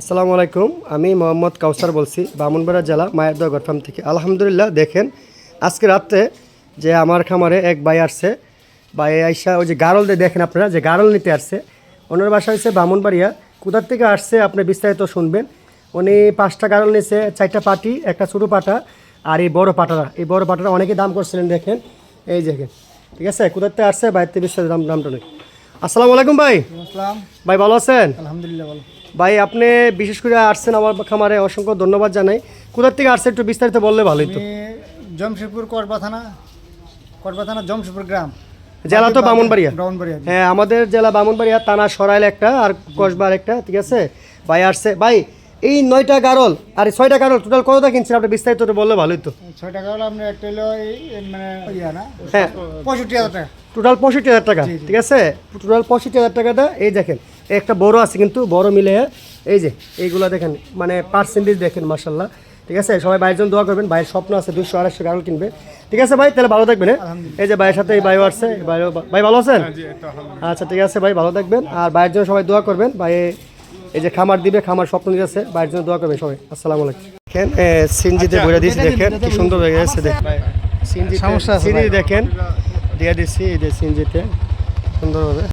আসসালামু আলাইকুম। আমি মোহাম্মদ কাউসার বলছি, ব্রাহ্মণবাড়িয়া জেলা মায়ের দোয়া গট ফার্ম থেকে। আলহামদুলিল্লাহ, দেখেন আজকে রাত্রে যে আমার খামারে এক ভাই আসছে, ভাই আইসা ওই যে গারল দিয়ে দেখেন আপনারা যে গারল নিতে আসছে। ওনার বাসা হচ্ছে ব্রাহ্মণবাড়িয়া। কোথার থেকে আসছে আপনি বিস্তারিত শুনবেন। উনি 5টা গারল নিয়েছে, 4টা পাটি, একটা ছোটো পাটা আর এই বড় পাটাটা অনেকে দাম করছিলেন, দেখেন এই দেখেন। ঠিক আছে, কোথার থেকে আসছে বাইরে থেকে বিস্তারিত দামটা নেই। আসসালামু আলাইকুম ভাই। আসসালাম। ভাই ভালো আছেন? আলহামদুলিল্লাহ ভালো। ভাই আপনি বিশেষ করে আসছেন আমার খামারে, অসংখ্য ধন্যবাদ জানাই। কোথার থেকে আসছেন একটু বিস্তারিত বললে ভালোই তো। জমশেদপুর করবা থানা জমশেদপুর গ্রাম, জেলা তো ব্রাহ্মণবাড়িয়া। ব্রাহ্মণবাড়িয়া। হ্যাঁ, আমাদের জেলা ব্রাহ্মণবাড়িয়া, থানা সরাইল একটা আর কসবার একটা। ঠিক আছে ভাই আসছে। ভাই এই 9টা গারল আর 6টা গারল টোটাল কতটা কিনছেন আপনি বিস্তারিত বললে ভালোই তো। 6 টাকা হলো আপনার একটা হলো মানে না হ্যাঁ, 65,000 টাকা টোটাল 65,000 টাকা। ঠিক আছে, টোটাল 65,000 টাকাটা। এই দেখেন একটা বড় আছে কিন্তু বড় মিলে এই যে এইগুলো দেখেন, মানে পার্সেন্টেজ দেখেন মাশাল্লাহ। ঠিক আছে, সবাই ভাইয়ের জন্য দোয়া করবেন। ভাইয়ের স্বপ্ন আছে 200-250 গারল কিনবে। ঠিক আছে ভাই, তাহলে ভালো থাকবেন। এই যে ভাইয়ের সাথে এই ভাইও আসছে, ভাই ভালো আছেন? আচ্ছা ঠিক আছে ভাই, ভালো থাকবেন। আর ভাইয়ের জন্য সবাই দোয়া করবেন। ভাই এই যে খামার দিবে, খামার স্বপ্ন দিয়েছে, ভাইয়ের জন্য দোয়া করবেন সবাই। আসসালামু আলাইকুম। দেখেন সিনজিতে বইরা দিয়েছি, দেখেন কি সুন্দর হয়ে গেছে। দেখেন সিনজি দেখেন দিয়ে দিচ্ছি, এই যে সিনজিতে সুন্দরভাবে।